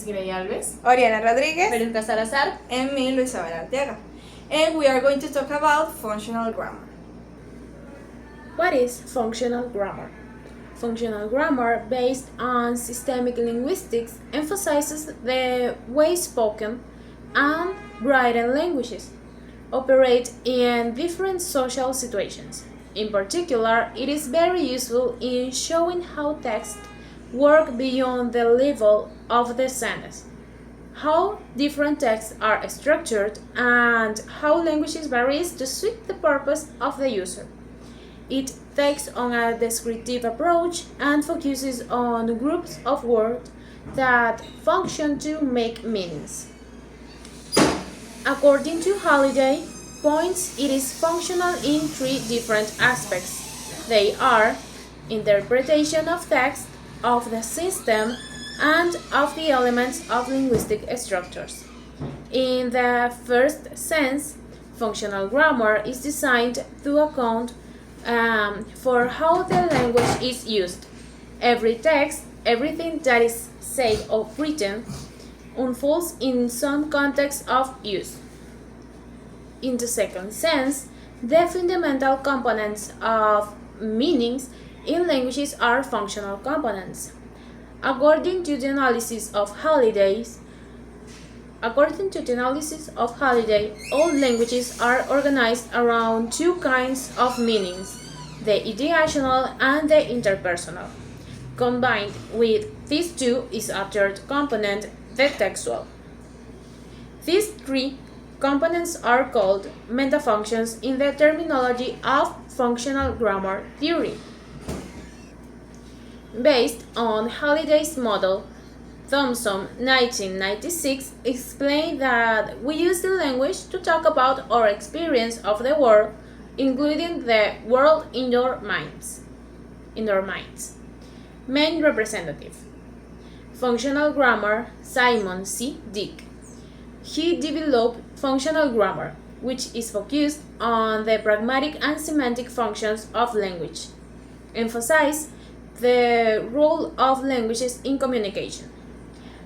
Miss Grey Alves, Oriana Rodríguez, Salazar, and me, Luisabel Arteaga. And we are going to talk about functional grammar. What is functional grammar? Functional grammar, based on systemic linguistics, emphasizes the way spoken and written languages operate in different social situations. In particular, it is very useful in showing how text work beyond the level of the sentence, how different texts are structured, and how languages varies to suit the purpose of the user. It takes on a descriptive approach and focuses on groups of words that function to make meanings. According to Holiday, points it is functional in three different aspects. They are interpretation of text, of the system, and of the elements of linguistic structures. In the first sense, functional grammar is designed to account for how the language is used. Every text, everything that is said or written, unfolds in some context of use. In the second sense, the fundamental components of meanings in languages are functional components. According to the analysis of Holiday, all languages are organized around two kinds of meanings, the ideational and the interpersonal. Combined with these two is a third component, the textual. These three components are called metafunctions in the terminology of functional grammar theory. Based on Holiday's model, Thompson, 1996, explained that we use the language to talk about our experience of the world, including the world in our minds. Main representative. Functional grammar, Simon C. Dick. He developed functional grammar, which is focused on the pragmatic and semantic functions of language. Emphasize the role of languages in communication.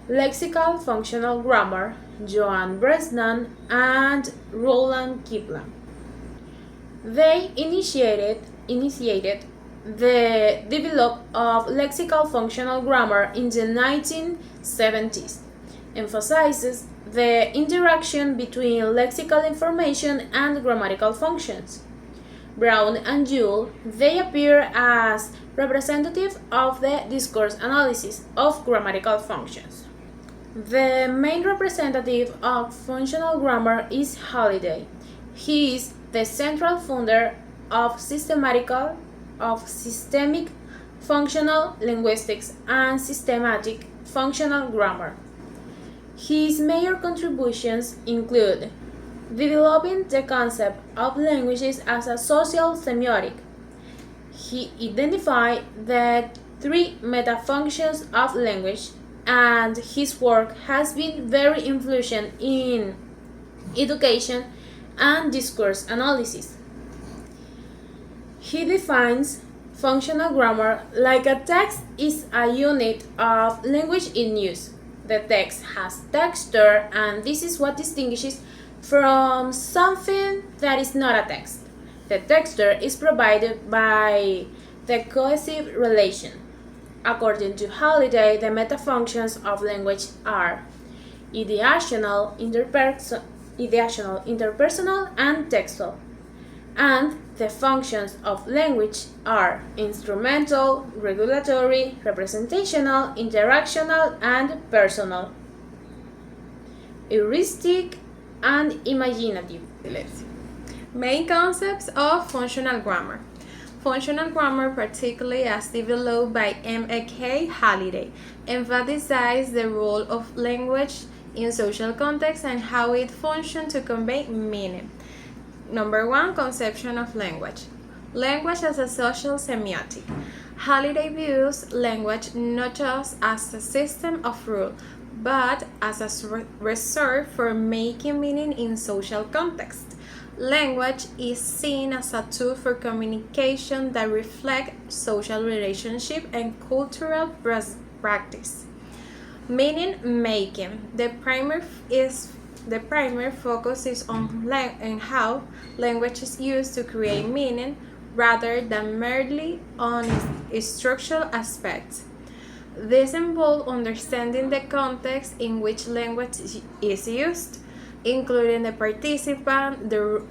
Lexical functional grammar, Joan Bresnan and Roland Kaplan. They initiated the development of lexical functional grammar in the 1970s, emphasizes the interaction between lexical information and grammatical functions. Brown and Jewell, they appear as representative of the discourse analysis of grammatical functions. The main representative of functional grammar is Holiday. He is the central founder of systemic functional linguistics and systematic functional grammar. His major contributions include developing the concept of languages as a social semiotic. He identified the three metafunctions of language, and his work has been very influential in education and discourse analysis. He defines functional grammar like a text is a unit of language in use. The text has texture, and this is what distinguishes from something that is not a text. The texture is provided by the cohesive relation. According to Holiday, the metafunctions of language are ideational, interpersonal, and textual. And the functions of language are instrumental, regulatory, representational, interactional, and personal. Heuristic and imaginative. Main concepts of functional grammar. Functional grammar, particularly as developed by M.A.K. Holiday, emphasizes the role of language in social context and how it functions to convey meaning. Number one, conception of language. Language as a social semiotic. Holiday views language not just as a system of rules, but as a resource for making meaning in social context. Language is seen as a tool for communication that reflects social relationship and cultural practice. Meaning making. The primary focus is on how language is used to create meaning rather than merely on its structural aspects. This involves understanding the context in which language is used, including the participant, their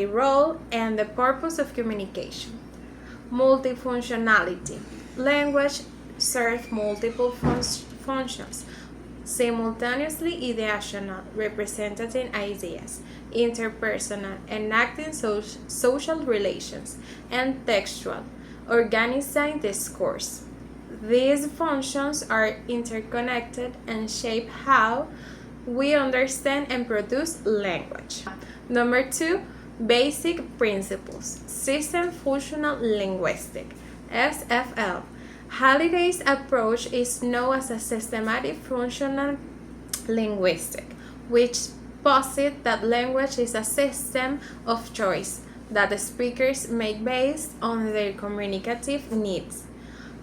role, and the purpose of communication. Multifunctionality. Language serves multiple functions, simultaneously ideational, representing ideas, interpersonal, enacting social relations, and textual, organizing discourse. These functions are interconnected and shape how we understand and produce language. Number 2, basic principles. System Functional Linguistic, SFL. Halliday's approach is known as a systematic functional linguistic, which posits that language is a system of choice that the speakers make based on their communicative needs.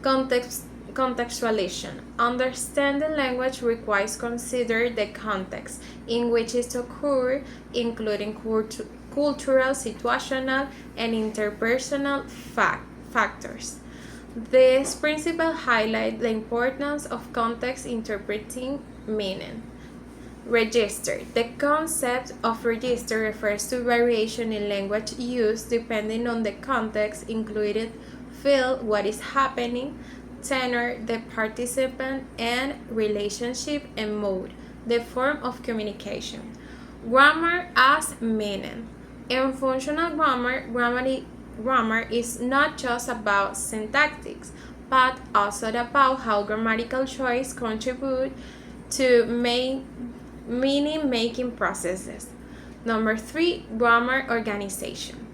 Contextualization. Understanding language requires consider the context in which it occurs, including cultural, situational, and interpersonal factors. This principle highlights the importance of context interpreting meaning. Register. The concept of register refers to variation in language use depending on the context, including feel, what is happening, tenor, the participant, and relationship and mode, the form of communication. Grammar as meaning. In functional grammar is not just about syntactics, but also about how grammatical choice contribute to meaning-making processes. Number 3, grammar organization.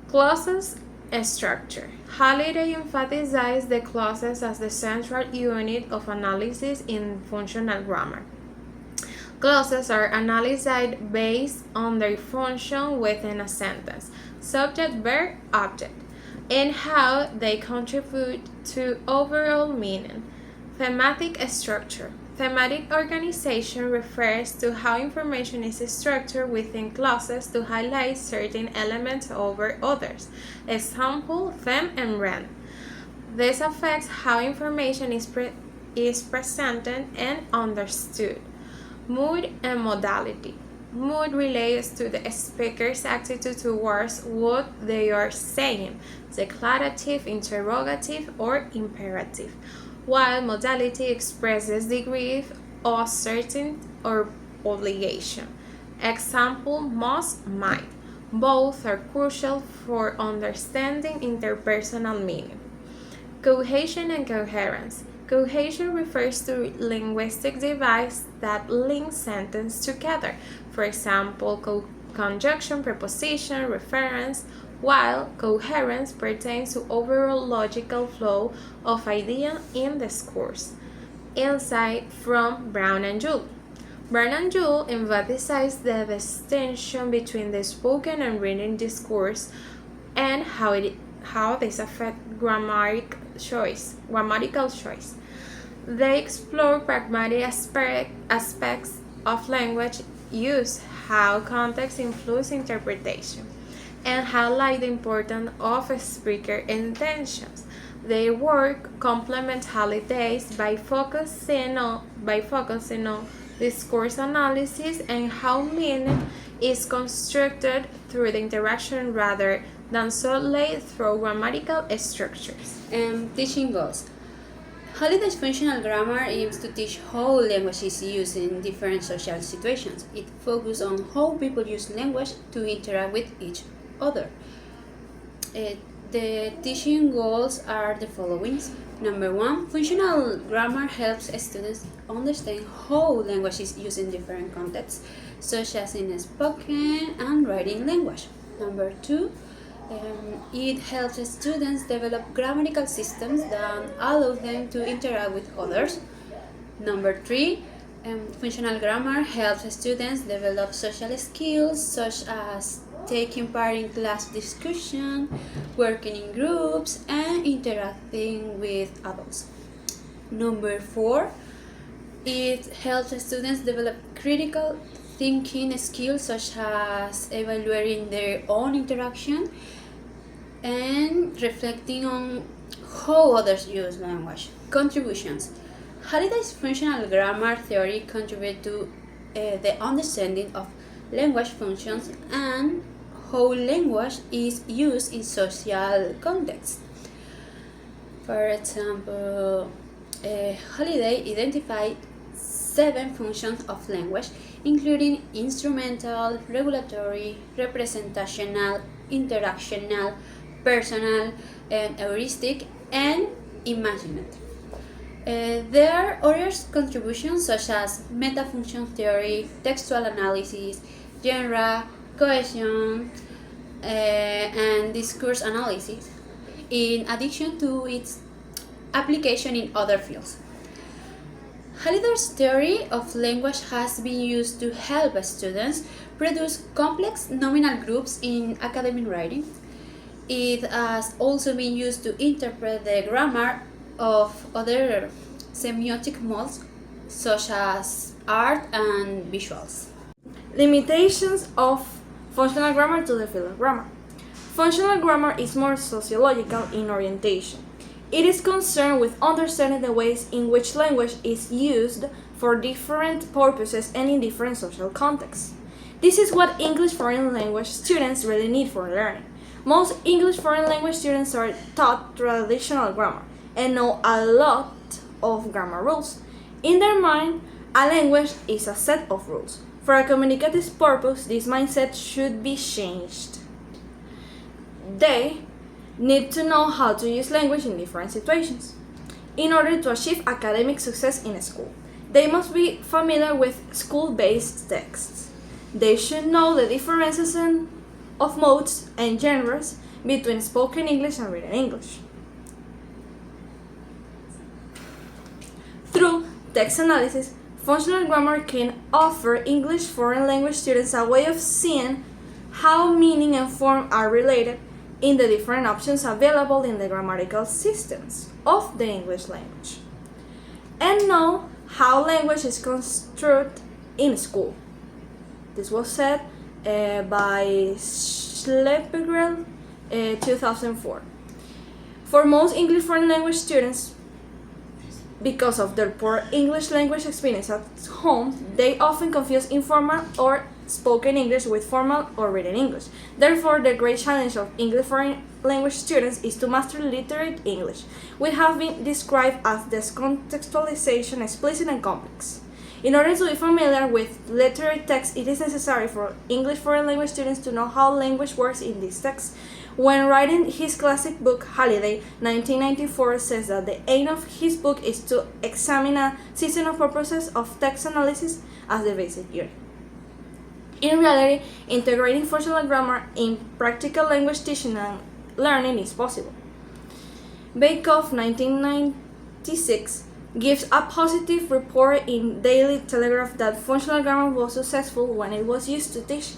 Clauses structure. Halliday emphasized the clauses as the central unit of analysis in functional grammar. Clauses are analyzed based on their function within a sentence, subject, verb, object, and how they contribute to overall meaning. Thematic structure. Thematic organization refers to how information is structured within clauses to highlight certain elements over others. Example, theme and rent. This affects how information is presented and understood. Mood and modality. Mood relates to the speaker's attitude towards what they are saying, declarative, interrogative, or imperative, while modality expresses degree of certainty or obligation. Example, must, might. Both are crucial for understanding interpersonal meaning. Cohesion and coherence. Cohesion refers to linguistic device that link sentences together. For example, conjunction, preposition, reference, while coherence pertains to overall logical flow of ideas in discourse. Insight from Brown and Joule. Brown and Joule emphasize the distinction between the spoken and written discourse and how this affects grammatical choice. They explore pragmatic aspects of language use, how context influences interpretation, and highlight the importance of speaker intentions. Their work complements Halliday's by focusing on discourse analysis and how meaning is constructed through the interaction rather than solely through grammatical structures. Teaching goals. Halliday's functional grammar aims to teach how language is used in different social situations. It focuses on how people use language to interact with each other. The teaching goals are the following. Number 1, functional grammar helps students understand how language is used in different contexts, such as in spoken and writing language. Number 2, it helps students develop grammatical systems that allow them to interact with others. Number 3, functional grammar helps students develop social skills such as taking part in class discussion, working in groups, and interacting with adults. Number 4, It helps students develop critical thinking skills such as evaluating their own interaction and reflecting on how others use language. Contributions. Halliday's functional grammar theory contributes to the understanding of language functions and how language is used in social contexts. For example, Halliday identified 7 functions of language, including instrumental, regulatory, representational, interactional, personal, and heuristic, and imaginative. There are other contributions such as metafunction theory, textual analysis, genre, cohesion, and discourse analysis, in addition to its application in other fields. Halliday's theory of language has been used to help students produce complex nominal groups in academic writing. It has also been used to interpret the grammar of other semiotic modes such as art and visuals. Limitations of functional grammar to the field of grammar. Functional grammar is more sociological in orientation. It is concerned with understanding the ways in which language is used for different purposes and in different social contexts. This is what English foreign language students really need for learning. Most English foreign language students are taught traditional grammar and know a lot of grammar rules. In their mind, a language is a set of rules. For a communicative purpose, this mindset should be changed. They need to know how to use language in different situations. In order to achieve academic success in a school, they must be familiar with school-based texts. They should know the differences of modes and genres between spoken English and written English. Through text analysis, functional grammar can offer English foreign language students a way of seeing how meaning and form are related in the different options available in the grammatical systems of the English language, and know how language is construed in school. This was said by Schleppergren 2004. For most English foreign language students, because of their poor English language experience at home, they often confuse informal or spoken English with formal or written English. Therefore, the great challenge of English foreign language students is to master literate English, which have been described as discontextualization, explicit and complex. In order to be familiar with literary text, it is necessary for English foreign language students to know how language works in these texts. When writing his classic book, Halliday, 1994, says that the aim of his book is to examine a system of purposes of text analysis as the basic unit. In reality, integrating functional grammar in practical language teaching and learning is possible. Baikoff, 1996, gives a positive report in Daily Telegraph that functional grammar was successful when it was used to teach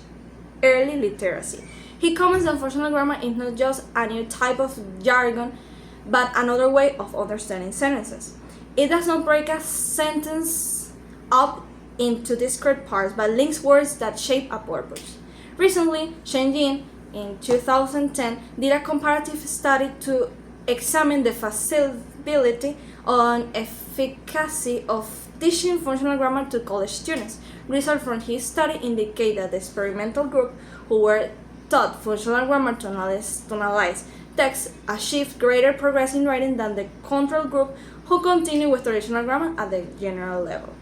early literacy. He comments that functional grammar is not just a new type of jargon, but another way of understanding sentences. It does not break a sentence up into discrete parts, but links words that shape a purpose. Recently, Shen Jin, in 2010, did a comparative study to examine the feasibility and efficacy of teaching functional grammar to college students. Results from his study indicate that the experimental group, who were taught functional grammar to analyze text, achieved greater progress in writing than the control group, who continued with traditional grammar at the general level.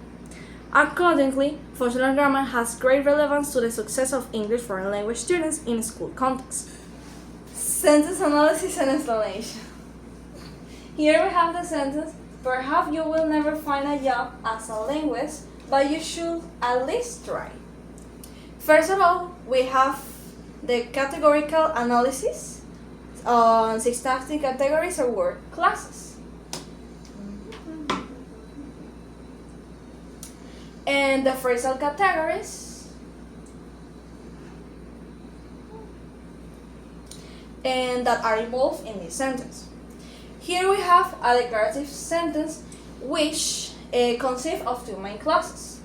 Accordingly, functional grammar has great relevance to the success of English foreign language students in school context. Sentence analysis and explanation. Here we have the sentence: perhaps you will never find a job as a linguist, but you should at least try. First of all, we have the categorical analysis on syntactic categories or word classes. And the phrasal categories, and that are involved in this sentence. Here we have a declarative sentence which consists of two main classes.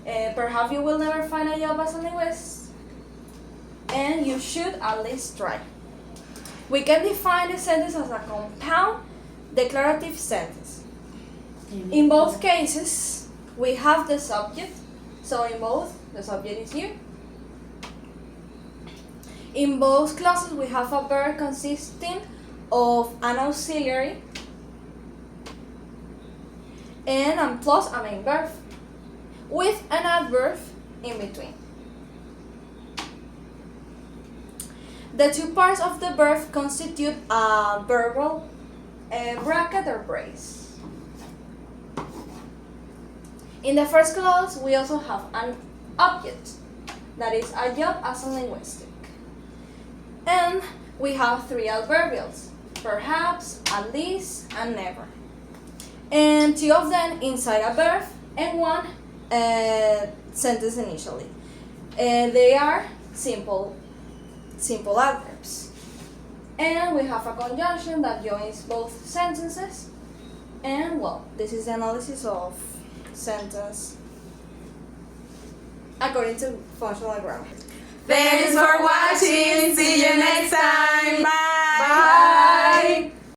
Perhaps you will never find a job as a linguist, and you should at least try. We can define the sentence as a compound declarative sentence. In both cases, we have the subject, so in both, the subject is you. In both clauses, we have a verb consisting of an auxiliary and plus a main verb, with an adverb in between. The two parts of the verb constitute a verbal bracket or brace. In the first clause, we also have an object, that is a job as a linguistic. And we have three adverbials, perhaps, at least, and never. And two of them inside a verb and one sentence initially. They are simple adverbs. And we have a conjunction that joins both sentences. And well, this is the analysis of sentence according to functional grammar. Thanks for watching. See you next time. Bye. Bye.